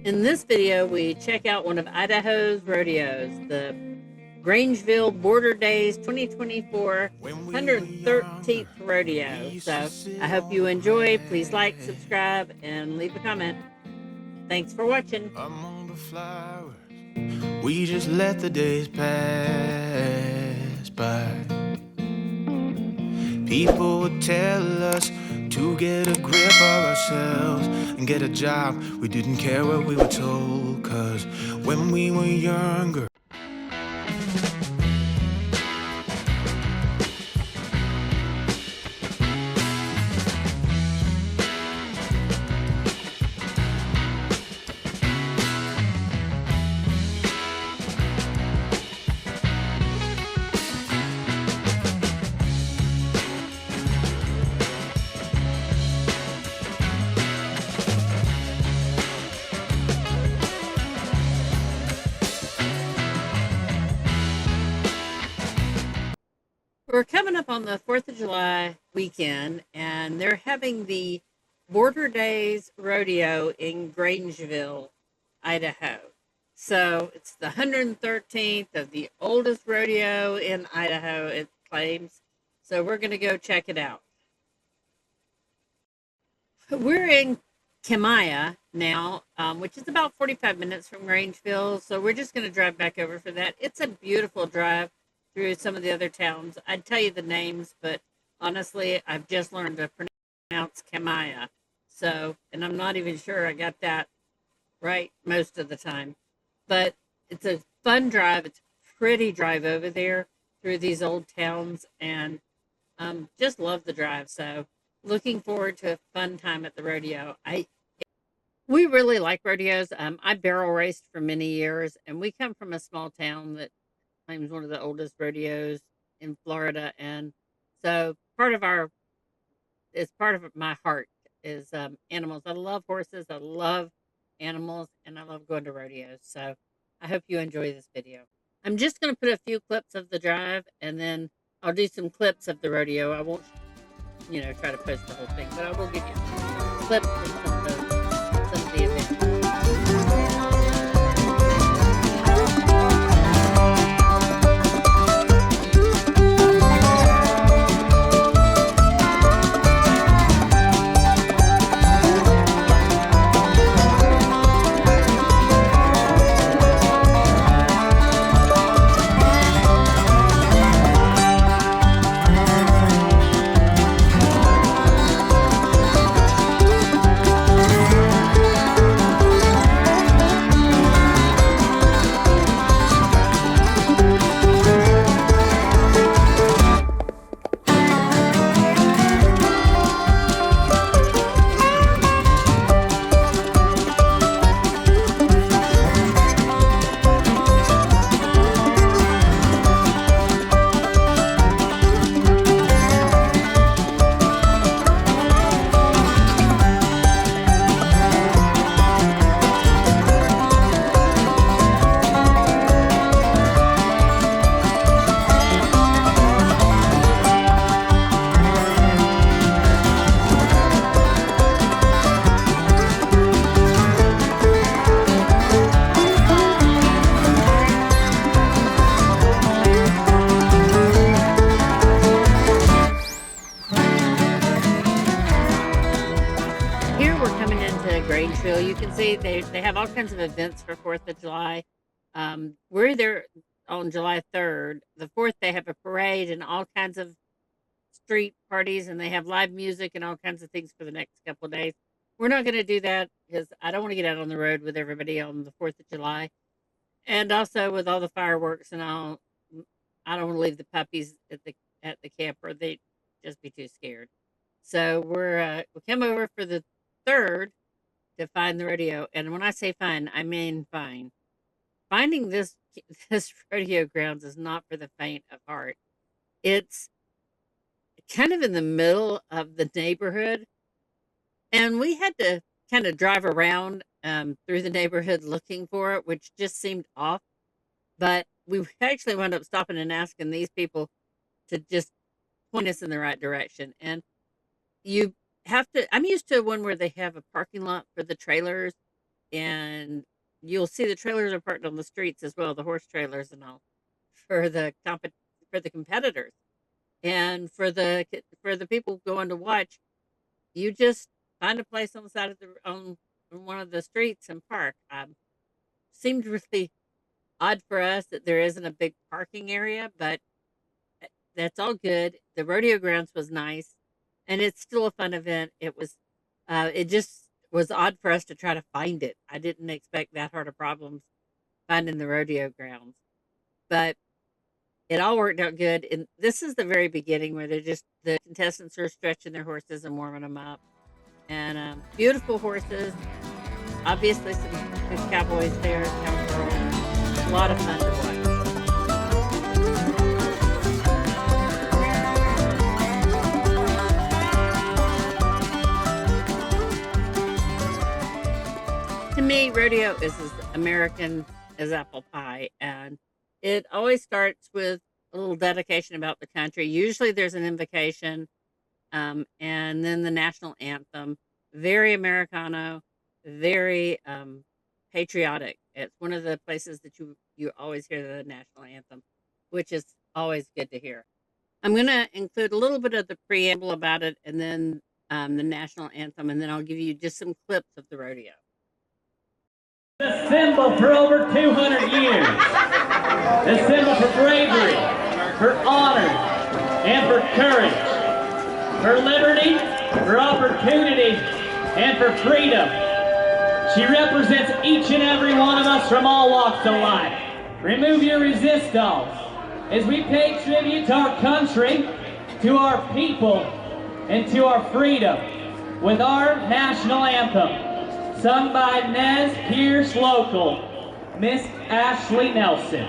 In this video, we check out one of Idaho's rodeos, the Grangeville Border Days 2024 113th Rodeo. So I hope you enjoy. Please like, subscribe, and leave a comment. Thanks for watching. Among the flowers, we just let the days pass by. People would tell us to get a grip of ourselves and get a job. We didn't care what we were told, 'cause when we were younger, We're coming up on the 4th of July weekend, and they're having the Border Days Rodeo in Grangeville, Idaho. So it's the 113th of the oldest rodeo in Idaho, it claims. So we're going to go check it out. We're in Kamaya now, which is about 45 minutes from Grangeville. So we're just going to drive back over for that. It's a beautiful drive through some of the other towns. I'd tell you the names, but honestly, I've just learned to pronounce Kamaya. So, and I'm not even sure I got that right most of the time. But it's a fun drive. It's a pretty drive over there through these old towns, and just love the drive. So, looking forward to a fun time at the rodeo. We really like rodeos. I barrel raced for many years, and we come from a small town that claims one of the oldest rodeos in Florida, and so it's part of my heart is animals. I love horses. I love animals, and I love going to rodeos. So I hope you enjoy this video. I'm just going to put a few clips of the drive, and then I'll do some clips of the rodeo. I won't, try to post the whole thing, but I will give you some clips from some of the events. Here we're coming into Grangeville. You can see they have all kinds of events for 4th of July. We're there on July 3rd. The 4th, they have a parade and all kinds of street parties, and they have live music and all kinds of things for the next couple of days. We're not going to do that because I don't want to get out on the road with everybody on the 4th of July. And also with all the fireworks and all, I don't want to leave the puppies at the camp, or they'd just be too scared. So we come over for the 3rd to find the rodeo, and when I say find, I mean find. Finding this this rodeo grounds is not for the faint of heart. It's kind of in the middle of the neighborhood, and we had to kind of drive around through the neighborhood looking for it, which just seemed off. But we actually wound up stopping and asking these people to just point us in the right direction. And you have to, I'm used to one where they have a parking lot for the trailers. and you'll see the trailers are parked on the streets as well, the horse trailers and all, for for the competitors. And for the people going to watch, you just find a place on the side of the on one of the streets and park. Seemed really odd for us that there isn't a big parking area, but that's all good. The rodeo grounds was nice, and it's still a fun event. It just was odd for us to try to find it. I didn't expect that hard of problems finding the rodeo grounds, but it all worked out good. And this is the very beginning where the contestants are stretching their horses and warming them up, and beautiful horses. Obviously, some good cowboys there, cowgirls. A lot of fun to watch. To me, rodeo is as American as apple pie, and it always starts with a little dedication about the country. Usually, there's an invocation, and then the national anthem. Very Americano, very patriotic. It's one of the places that you always hear the national anthem, which is always good to hear. I'm going to include a little bit of the preamble about it, and then the national anthem, and then I'll give you just some clips of the rodeo. A symbol for over 200 years. A symbol for bravery, for honor, and for courage, for liberty, for opportunity, and for freedom. She represents each and every one of us from all walks of life. Remove your resistance as we pay tribute to our country, to our people, and to our freedom with our national anthem, sung by Nez Pierce local, Miss Ashley Nelson.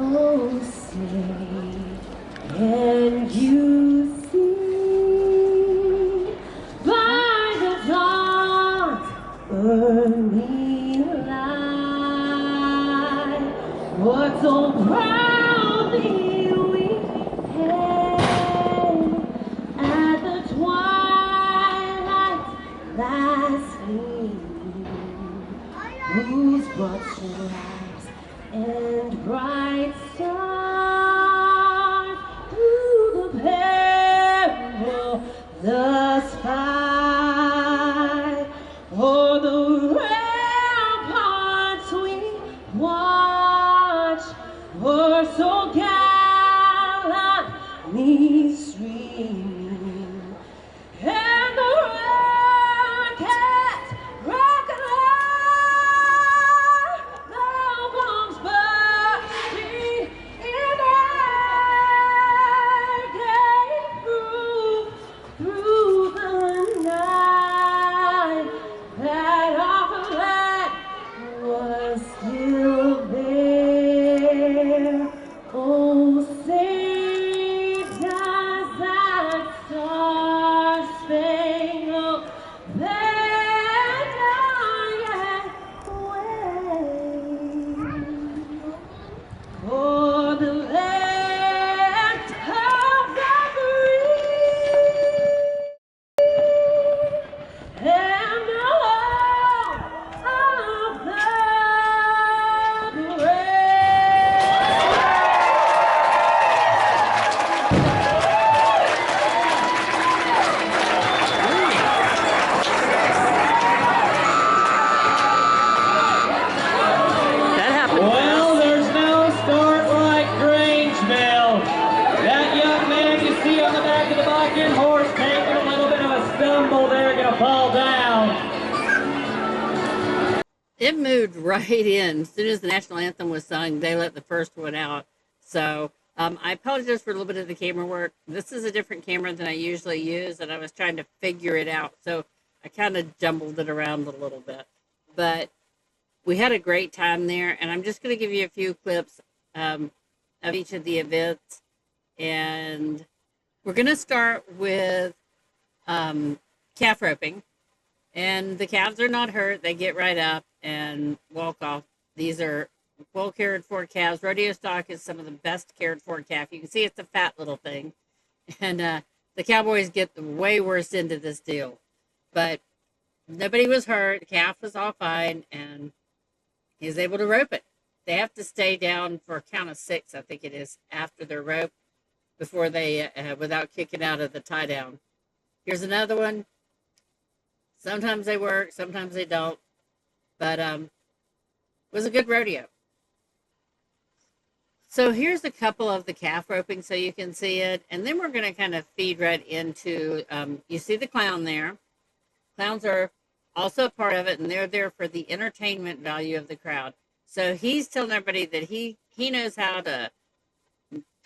Oh, say, can you see by the dawn's early light what so proudly we hailed at the twilight's last gleam, whose broad stripes and bright stars through the perilous fight, o'er the ramparts we watched, were so gallantly streaming, and the rockets rocket the bombs bursting in air gave proof through the night that our flag was still there. Oh, say does that star-spangled banner yet wave for the land of the free and the home of the brave. That happened. Well, there's no start like Grangeville. That young man you see on the back of the bucking horse taking a little bit of a stumble there, gonna fall down. It moved right in. As soon as the national anthem was sung, they let the first one out. So I apologize for a little bit of the camera work. This is a different camera than I usually use, and I was trying to figure it out. So I kind of jumbled it around a little bit. But we had a great time there, and I'm just going to give you a few clips of each of the events. And we're going to start with calf roping. And the calves are not hurt. They get right up and walk off. These are well cared for calves. Rodeo stock is some of the best cared for calf. You can see it's a fat little thing. And the Cowboys get the way worst end of this deal. But nobody was hurt. The calf was all fine, and he was able to rope it. They have to stay down for a count of 6, I think it is, after their rope before they, without kicking out of the tie down. Here's another one. Sometimes they work, sometimes they don't. But it was a good rodeo. So here's a couple of the calf roping so you can see it. And then we're going to kind of feed right into, you see the clown there. Clowns are also a part of it, and they're there for the entertainment value of the crowd. So he's telling everybody that he knows how to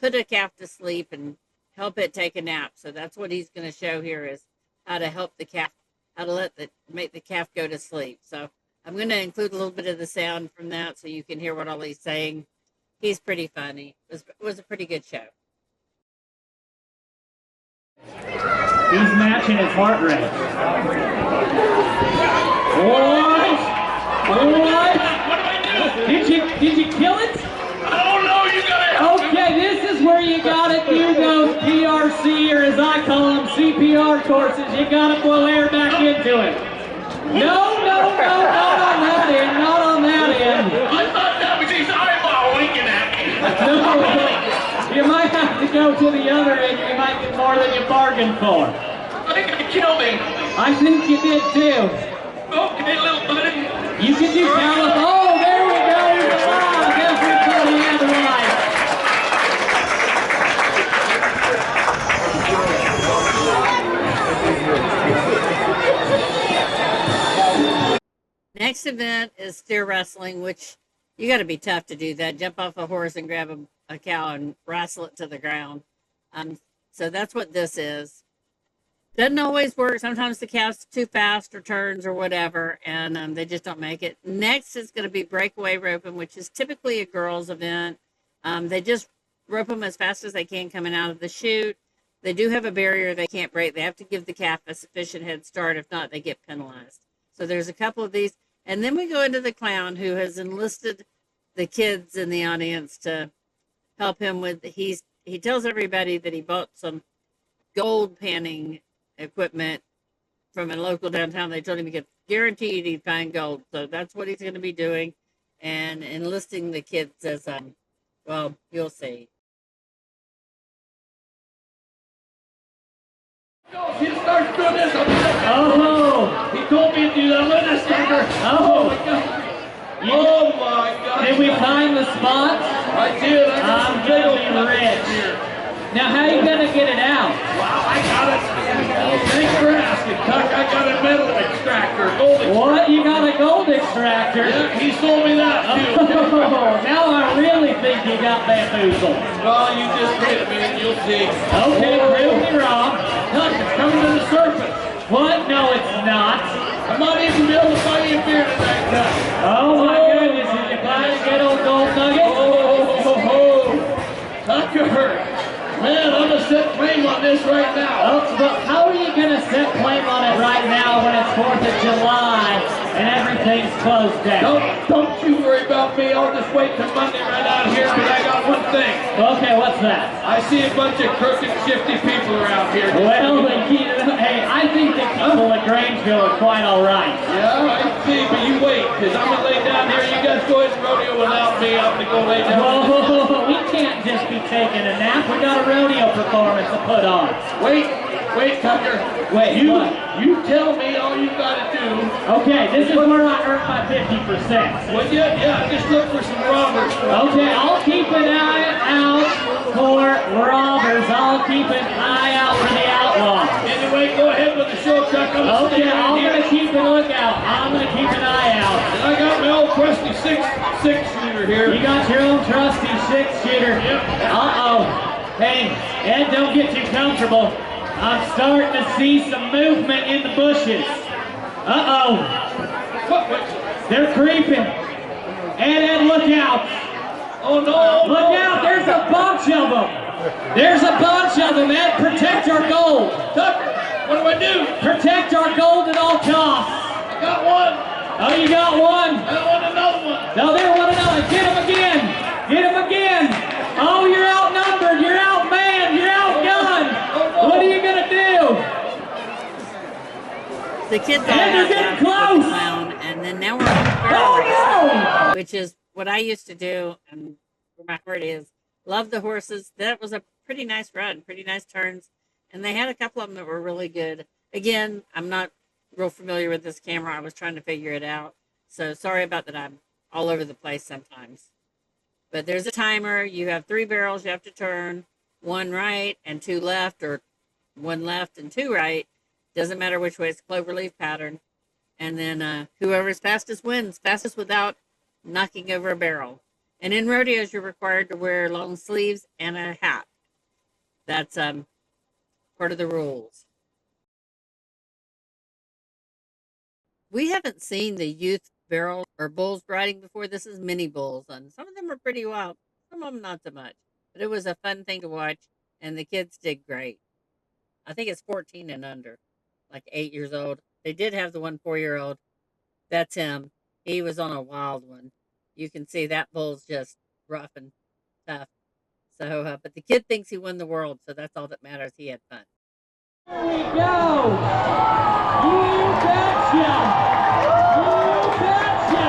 put a calf to sleep and help it take a nap. So that's what he's going to show here, is how to help the calf, how to make the calf go to sleep. So I'm going to include a little bit of the sound from that so you can hear what all he's saying. He's pretty funny. It was a pretty good show. He's matching his heart rate. What? Did you kill it? Oh no, you gotta help him. Okay, this is where you gotta do those PRC, or as I call them, CPR courses. You gotta blow air back into it. No, not on that end, not on that end. I thought that was his eyeball winking at me. No, you might have to go to the other end. You might get more than you bargained for. I think it killed me. I think you did too. Okay, little buddy. You can do California. Oh, there we go. He's alive. Everybody has life. Next event is steer wrestling, which you got to be tough to do that. Jump off a horse and grab a cow and wrestle it to the ground. So that's what this is. Doesn't always work. Sometimes the cow's too fast or turns or whatever, and they just don't make it. Next is going to be breakaway roping, which is typically a girls' event. They just rope them as fast as they can coming out of the chute. They do have a barrier they can't break. They have to give the calf a sufficient head start. If not, they get penalized. So there's a couple of these. And then we go into the clown, who has enlisted the kids in the audience to help him with, he tells everybody that he bought some gold panning equipment from a local downtown. They told him he could guaranteed he'd find gold. So that's what he's going to be doing, and enlisting the kids as, well, you'll see. He starts doing this. Oh, He told me to do that. Let us sucker. Oh. My God. Oh my God. did we find the spot? I did. I'm gonna be rich. Now, how you gonna get it out? Wow, I got it. Thanks for asking, Tuck. I got a metal extractor, gold extractor. What? You got a gold extractor? Yeah, he sold me that too. Oh, now I really think you got bamboozled. Well, you just wait a minute, you'll see. Okay, prove me wrong. Tuck, it's coming to the surface. What? No, it's not. I might even be able to buy you a beer tonight, Tuck. Oh my goodness, did you find a good old gold nugget? Tucker, man, I'm gonna set claim on this right now. Oh, but how are you gonna set claim on it right now when it's 4th of July and everything's closed down? Don't you worry about me. I'll just wait till Monday right out here, but I got one thing. Okay, what's that? I see a bunch of crooked, shifty people around here. Well, hey, I think the people at Grangeville are quite all right. Yeah, I see, but you wait, because I'm gonna lay down here. You guys go ahead and rodeo without me. I'm gonna go lay down. Whoa, we can't just be taking a nap. We got a rodeo performance to put on. Wait, Tucker. Wait, what? You tell me all you gotta do. Okay, this is where I earn my 50%. Well, yeah, just look for some robbers. Okay, I'll keep an eye out for robbers. I'll keep an eye out for the outlaws. Anyway, go ahead with the show, Tuck. Okay, I'm gonna keep a lookout. I'm gonna keep an eye out. And I got my old trusty six-shooter here. You got your own trusty 6-shooter. Yep. Uh-oh. Hey, Ed, don't get too comfortable. I'm starting to see some movement in the bushes. Uh-oh. What? They're creeping. Ed, look out. Oh, no. Look out, there's a bunch of them. There's a bunch of them, Ed. Protect our gold. Tucker, what do I do? Protect our gold at all costs. I got one. Oh, you got one. I want another one. No, there one another. Get him again. Get him again. Oh, you're outnumbered. You're outmanned. You're outgunned. Oh, no. What are you going to The kids all And they're got getting left with the close. clown, and then now we're on the barrel Oh race, no! which is what I used to do, and where my heart is. Love the horses. That was a pretty nice run, pretty nice turns, and they had a couple of them that were really good. Again, I'm not real familiar with this camera. I was trying to figure it out, so sorry about that. I'm all over the place sometimes. But there's a timer. You have 3 barrels you have to turn, 1 right and 2 left, or 1 left and 2 right. Doesn't matter which way. It's cloverleaf pattern. And then whoever's fastest wins, fastest without knocking over a barrel. And in rodeos, you're required to wear long sleeves and a hat. That's part of the rules. We haven't seen the youth barrel or bulls riding before. This is mini bulls, and some of them are pretty wild. Some of them not so much. But it was a fun thing to watch, and the kids did great. I think it's 14 and under, like 8 years old. They did have the one 4-year-old. That's him. He was on a wild one. You can see that bull's just rough and tough. So, but the kid thinks he won the world, so that's all that matters. He had fun. Here we go! You betcha! You betcha!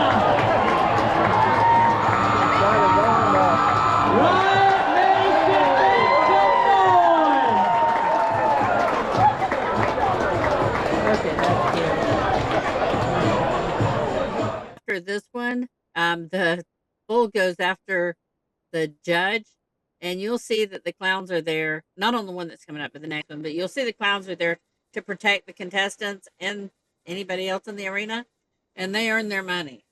Riot Nation, make some noise! Okay, that's cute. After this one, the bull goes after the judge, and you'll see that the clowns are there, not on the one that's coming up, but the next one, but you'll see the clowns are there to protect the contestants and anybody else in the arena, and they earn their money.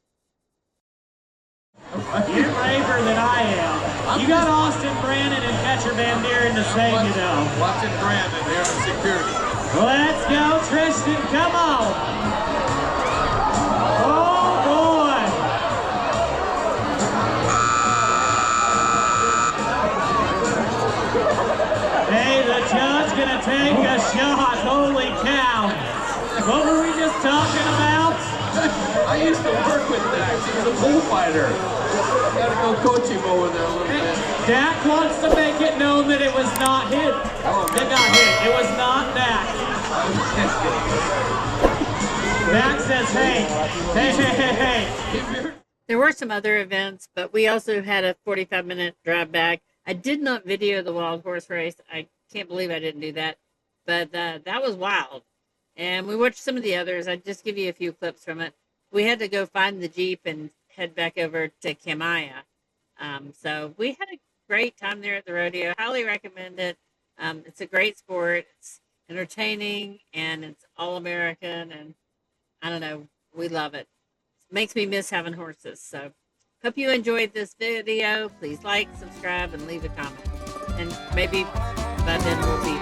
You're braver than I am. You got Austin Brandon and Catcher Van Buren to save you, though. Watching Brandon there on security. Let's go, Tristan. Come on. Oh, boy. Hey, the judge going to take a shot. Holy cow. What were we just talking about? I used to work with Dax. He was a bullfighter. Gotta go coach him over there a little bit. Dak wants to make it known that it was not him. It got hit. It was not Dak. Dak says, hey, hey, hey, hey, hey. There were some other events, but we also had a 45-minute drive back. I did not video the wild horse race. I can't believe I didn't do that, but that was wild. And we watched some of the others. I'd just give you a few clips from it. We had to go find the Jeep and head back over to Kamaya. So we had a great time there at the rodeo. Highly recommend it. It's a great sport. It's entertaining, and it's all American, and I don't know, we love it. It makes me miss having horses. So hope you enjoyed this video. Please like, subscribe, and leave a comment. And maybe by then we'll be